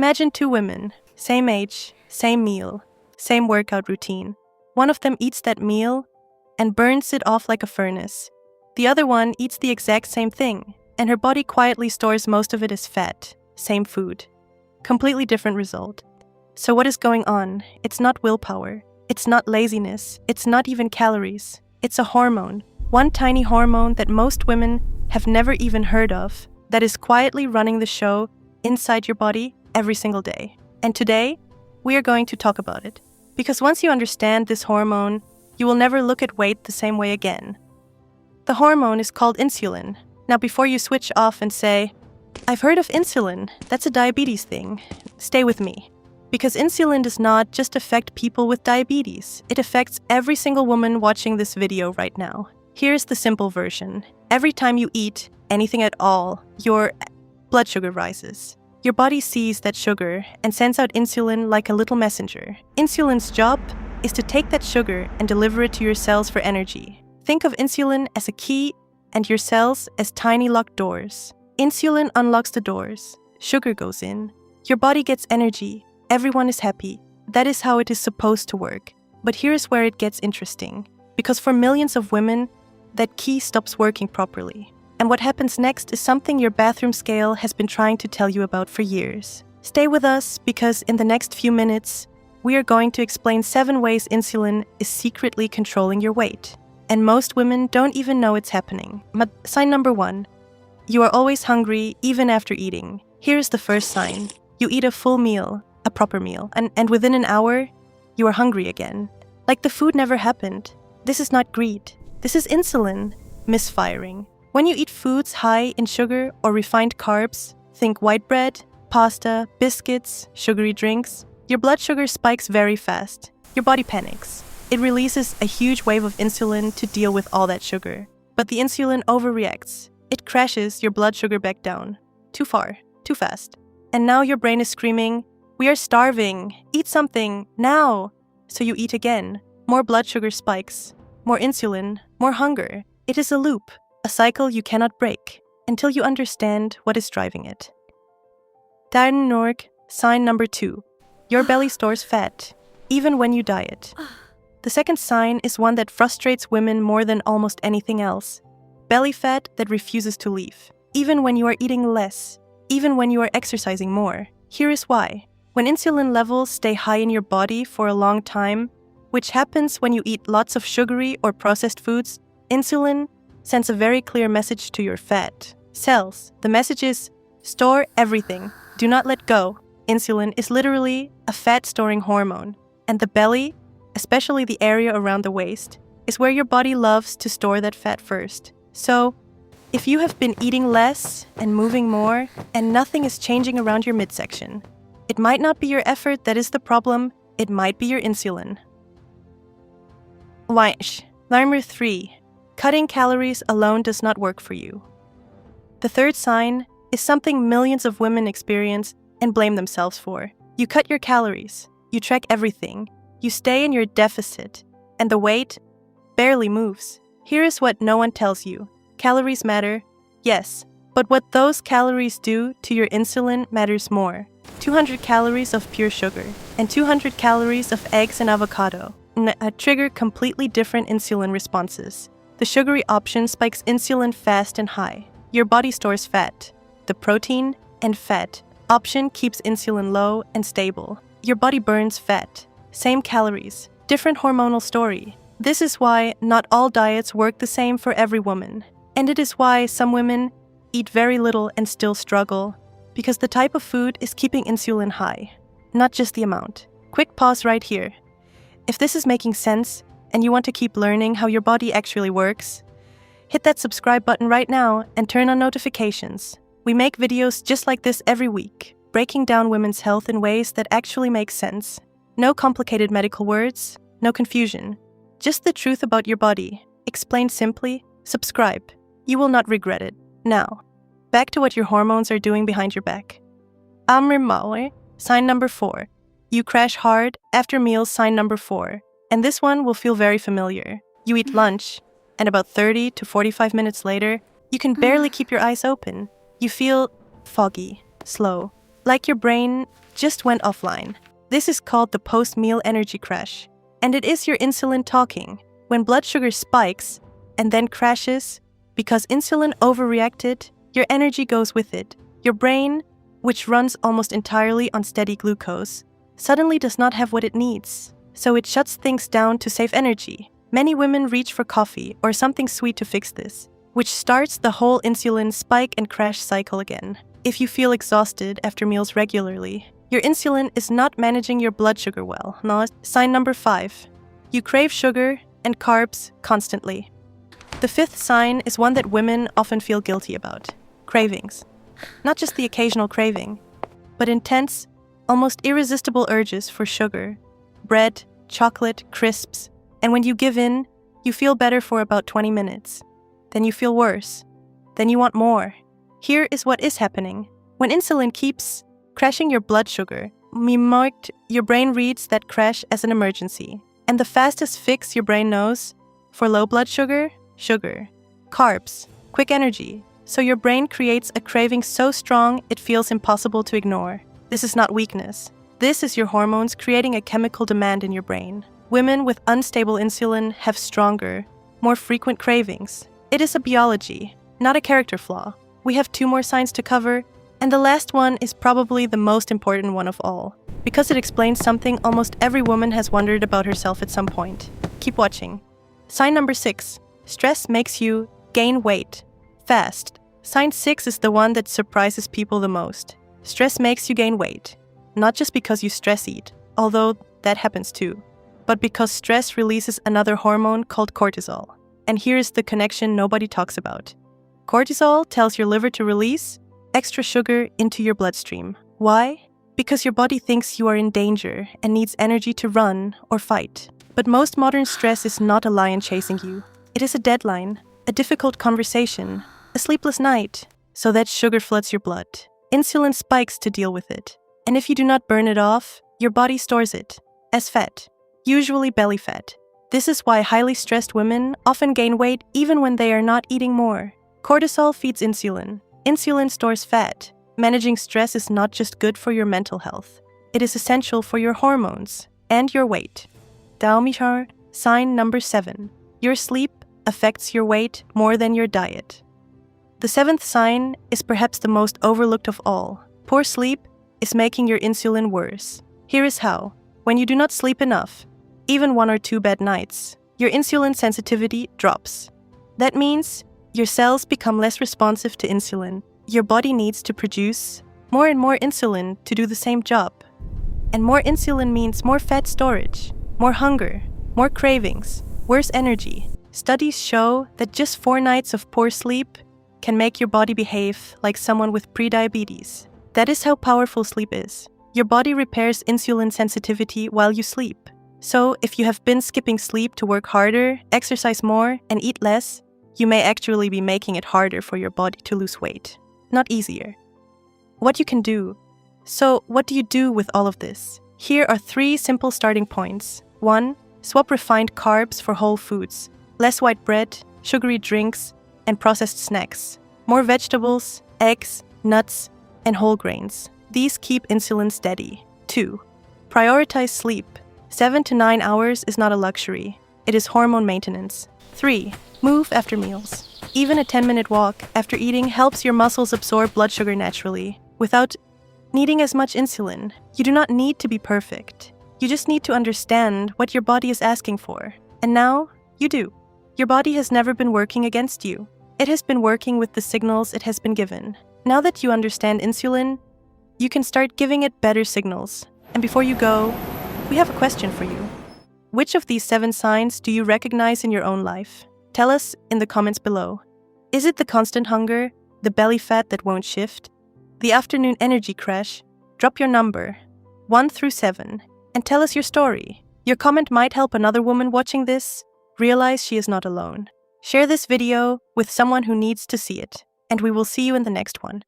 Imagine two women, same age, same meal, same workout routine. One of them eats that meal and burns it off like a furnace. The other one eats the exact same thing, and her body quietly stores most of it as fat. Same food. Completely different result. So what is going on? It's not willpower. It's not laziness. It's not even calories. It's a hormone. One tiny hormone that most women have never even heard of, that is quietly running the show inside your body every single day. And today, we are going to talk about it. Because once you understand this hormone, you will never look at weight the same way again. The hormone is called insulin. Now before you switch off and say, I've heard of insulin, that's a diabetes thing, stay with me. Because insulin does not just affect people with diabetes, it affects every single woman watching this video right now. Here's the simple version. Every time you eat anything at all, your blood sugar rises. Your body sees that sugar and sends out insulin like a little messenger. Insulin's job is to take that sugar and deliver it to your cells for energy. Think of insulin as a key and your cells as tiny locked doors. Insulin unlocks the doors. Sugar goes in. Your body gets energy. Everyone is happy. That is how it is supposed to work. But here's where it gets interesting. Because for millions of women, that key stops working properly. And what happens next is something your bathroom scale has been trying to tell you about for years. Stay with us because in the next few minutes, we are going to explain 7 ways insulin is secretly controlling your weight. And most women don't even know it's happening. Sign number 1. You are always hungry even after eating. Here's the first sign. You eat a full meal, a proper meal, and within an hour, you are hungry again. Like the food never happened. This is not greed. This is insulin misfiring. When you eat foods high in sugar or refined carbs, think white bread, pasta, biscuits, sugary drinks, your blood sugar spikes very fast. Your body panics. It releases a huge wave of insulin to deal with all that sugar. But the insulin overreacts. It crashes your blood sugar back down. Too far, too fast. And now your brain is screaming, "We are starving. Eat something, now." So you eat again. More blood sugar spikes. More insulin. More hunger. It is a loop. A cycle you cannot break until you understand what is driving it. Sign number 2. Your belly stores fat, even when you diet. The second sign is one that frustrates women more than almost anything else. Belly fat that refuses to leave, even when you are eating less, even when you are exercising more. Here is why. When insulin levels stay high in your body for a long time, which happens when you eat lots of sugary or processed foods, insulin sends a very clear message to your fat cells. The message is, store everything. Do not let go. Insulin is literally a fat-storing hormone. And the belly, especially the area around the waist, is where your body loves to store that fat first. So, if you have been eating less and moving more, and nothing is changing around your midsection, it might not be your effort that is the problem, it might be your insulin. Number 3. Cutting calories alone does not work for you. The third sign is something millions of women experience and blame themselves for. You cut your calories, you track everything, you stay in your deficit, and the weight barely moves. Here is what no one tells you. Calories matter, yes, but what those calories do to your insulin matters more. 200 calories of pure sugar and 200 calories of eggs and avocado trigger completely different insulin responses. The sugary option spikes insulin fast and high. Your body stores fat. The protein and fat option keeps insulin low and stable. Your body burns fat. Same calories, different hormonal story. This is why not all diets work the same for every woman. And it is why some women eat very little and still struggle, because the type of food is keeping insulin high, not just the amount. Quick pause right here. If this is making sense, and you want to keep learning how your body actually works, hit that subscribe button right now and turn on notifications. We make videos just like this every week, breaking down women's health in ways that actually make sense. No complicated medical words, no confusion. Just the truth about your body. Explained simply. Subscribe. You will not regret it. Now, back to what your hormones are doing behind your back. Sign number 4. You crash hard after meals. Sign number 4. And this one will feel very familiar. You eat lunch, and about 30 to 45 minutes later, you can barely keep your eyes open. You feel foggy, slow, like your brain just went offline. This is called the post-meal energy crash. And it is your insulin talking. When blood sugar spikes and then crashes, because insulin overreacted, your energy goes with it. Your brain, which runs almost entirely on steady glucose, suddenly does not have what it needs. So it shuts things down to save energy. Many women reach for coffee or something sweet to fix this, which starts the whole insulin spike and crash cycle again. If you feel exhausted after meals regularly, your insulin is not managing your blood sugar well. Sign number 5. You crave sugar and carbs constantly. The 5th sign is one that women often feel guilty about. Cravings. Not just the occasional craving, but intense, almost irresistible urges for sugar, bread, chocolate, crisps, and when you give in, you feel better for about 20 minutes. Then you feel worse. Then you want more. Here is what is happening. When insulin keeps crashing your blood sugar, your brain reads that crash as an emergency. And the fastest fix your brain knows for low blood sugar, sugar, carbs, quick energy. So your brain creates a craving so strong it feels impossible to ignore. This is not weakness. This is your hormones creating a chemical demand in your brain. Women with unstable insulin have stronger, more frequent cravings. It is a biology, not a character flaw. We have 2 more signs to cover, and the last one is probably the most important one of all, because it explains something almost every woman has wondered about herself at some point. Keep watching. Sign number 6. Stress makes you gain weight fast. Sign 6 is the one that surprises people the most. Stress makes you gain weight. Not just because you stress eat, although that happens too, but because stress releases another hormone called cortisol. And here is the connection nobody talks about. Cortisol tells your liver to release extra sugar into your bloodstream. Why? Because your body thinks you are in danger and needs energy to run or fight. But most modern stress is not a lion chasing you. It is a deadline, a difficult conversation, a sleepless night. So that sugar floods your blood. Insulin spikes to deal with it. And if you do not burn it off, your body stores it as fat, usually belly fat. This is why highly stressed women often gain weight even when they are not eating more. Cortisol feeds insulin. Insulin stores fat. Managing stress is not just good for your mental health. It is essential for your hormones and your weight. Daumishar, sign number 7. Your sleep affects your weight more than your diet. The 7th sign is perhaps the most overlooked of all. Poor sleep is making your insulin worse. Here is how. When you do not sleep enough, even 1 or 2 bad nights, your insulin sensitivity drops. That means your cells become less responsive to insulin. Your body needs to produce more and more insulin to do the same job. And more insulin means more fat storage, more hunger, more cravings, worse energy. Studies show that just 4 nights of poor sleep can make your body behave like someone with prediabetes. That is how powerful sleep is. Your body repairs insulin sensitivity while you sleep. So if you have been skipping sleep to work harder, exercise more, and eat less, you may actually be making it harder for your body to lose weight, not easier. What you can do. So what do you do with all of this? Here are 3 simple starting points. 1. Swap refined carbs for whole foods. Less white bread, sugary drinks, and processed snacks. More vegetables, eggs, nuts, and whole grains. These keep insulin steady. 2. Prioritize sleep. 7 to 9 hours is not a luxury. It is hormone maintenance. 3. Move after meals. Even a 10-minute walk after eating helps your muscles absorb blood sugar naturally, without needing as much insulin. You do not need to be perfect. You just need to understand what your body is asking for. And now, you do. Your body has never been working against you. It has been working with the signals it has been given. Now that you understand insulin, you can start giving it better signals. And before you go, we have a question for you. Which of these 7 signs do you recognize in your own life? Tell us in the comments below. Is it the constant hunger, the belly fat that won't shift, the afternoon energy crash? Drop your number, 1 through 7, and tell us your story. Your comment might help another woman watching this realize she is not alone. Share this video with someone who needs to see it, and we will see you in the next one.